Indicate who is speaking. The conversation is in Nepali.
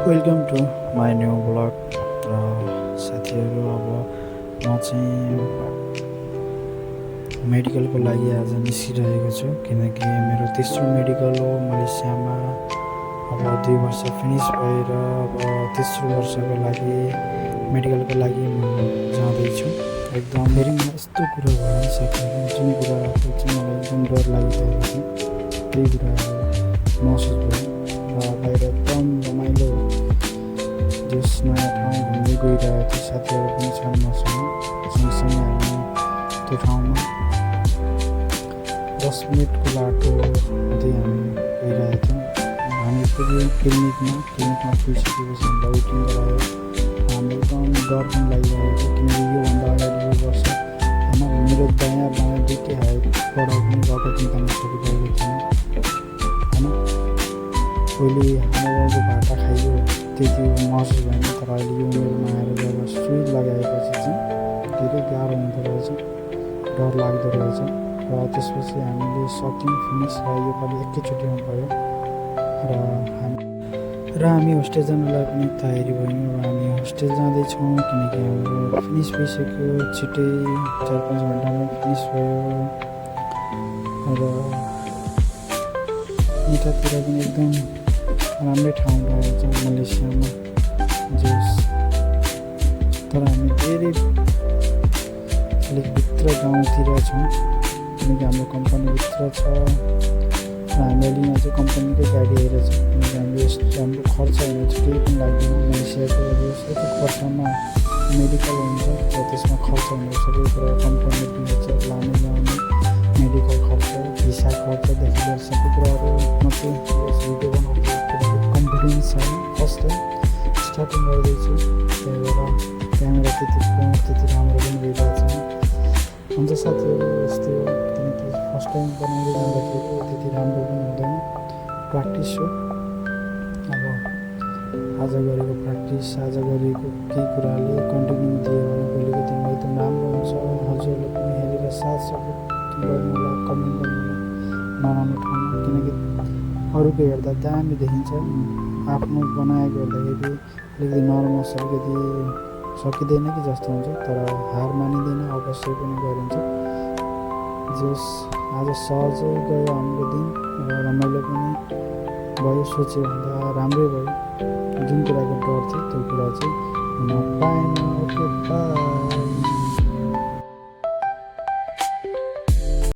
Speaker 1: Welcome to my new blog. साथीहरू, अब म चाहिँ मेडिकलको लागि आज निस्किरहेको छु, किनकि मेरो तेस्रो मेडिकल हो मलेसियामा। अब 2 वर्ष फिनिस भएर अब तेस्रो वर्षको लागि मेडिकलको लागि म जाँदैछु। एकदम फेरि मलाई यस्तो कुरा भयो साथीहरू, जुन कुराको चाहिँ मलाई एकदम डर लागिरहेको छ त्यही कुराहरू महसुस भयो। र बाहिर एकदम रमाइलो देश नयाँ ठाउँ घुम्दै गइरहेको थियो। साथीहरू पनि छन् मसँग, सँगसँगै हामी त्यो ठाउँमा 10 मिनटको बाटो हुँदै हामी गइरहेको थियौँ। हामी पुग्यौँ क्लिनिकमा पुगिसकेपछि हामीलाई वेटिङ गरायो। हामीलाई एकदम डर पनि लागिरहेको थियो, किनकि योभन्दा अगाडि यो वर्ष होइन मेरो दायाँ बायाँ दुइटै हातबाट पनि रगत निकाल्न सकिरहेको थिएन होइन। पहिले आमाबाउको भाटा खाइयो त्यति महसुस भएन, तर अहिले यो उमेरमा आएर जब सुई लगाएपछि चाहिँ धेरै गाह्रो हुँदो रहेछ, डर लाग्दो रहेछ। र त्यसपछि हामीले सक्यौँ फिनिस, र योपालि एकैचोटिमा भयो। र हामी होस्टेल जानलाई पनि तयारी भयौँ। र हामी होस्टेल जाँदैछौँ किनकि हाम्रो फिनिस भइसक्यो, छिट्टै 4-5 घन्टामै फिनिस भयो। र यतातिर पनि एकदम राम्रै ठाउँ रहेछ मलेसियामा जोस्। तर हामी धेरै अलिक भित्र गाउँतिर छौँ, किनकि हाम्रो कम्पनीभित्र छ र हामी अहिले यहाँ चाहिँ कम्पनीकै गाडी आएर छ। किनकि हाम्रो खर्च हुने चाहिँ केही पनि लाग्दैन। मलेसियाको एक वर्षमा मेडिकल हुन्छ र त्यसमा खर्च हुने सबै कुरा कम्पनीले दिन्छ, लाने ल्याउने मेडिकल खर्च, भिसा खर्चदेखि लिएर सबै कुराहरू। म चाहिँ यस भिडियो बनाउँछु किनकि कन्फिडेन्स छैन, फर्स्ट टाइम स्टार्टिङ गर्दैछु, त्यही भएर क्यामेरा त्यति राम्रो पनि भइरहेको छैन। हुन्छ साथीहरू, यस्तै हो, किनकि फर्स्ट टाइम बनाउँदै जाँदाखेरि त्यति राम्रो पनि हुँदैन। प्र्याक्टिस हो। अब आज गरेको प्र्याक्टिस, आज गरेको केही कुराले कन्टिन्यू दियो भने भोलिको दिनमा एकदम राम्रो हुन्छ। हजुरहरूले पनि हेरेर साथ सपोर्ट गर्नु होला, कमेन्ट गर्नु होला नराम्रो ठाउँमा, किनकि अरूको हेर्दा दामी देखिन्छ, आफ्नो बनाएको हेर्दाखेरि अलिकति नर्मस, अलिकति सकिँदैन कि जस्तो हुन्छ। तर हार मानिँदैन, अवश्य पनि गरिन्छ। जस आज सहजै गयो हाम्रो दिन र रमाइलो पनि भयो, सोचे भन्दा राम्रै भयो। जुन कुराको डर थियो त्यो कुरा चाहिँ हुन पाएन। Okay, by.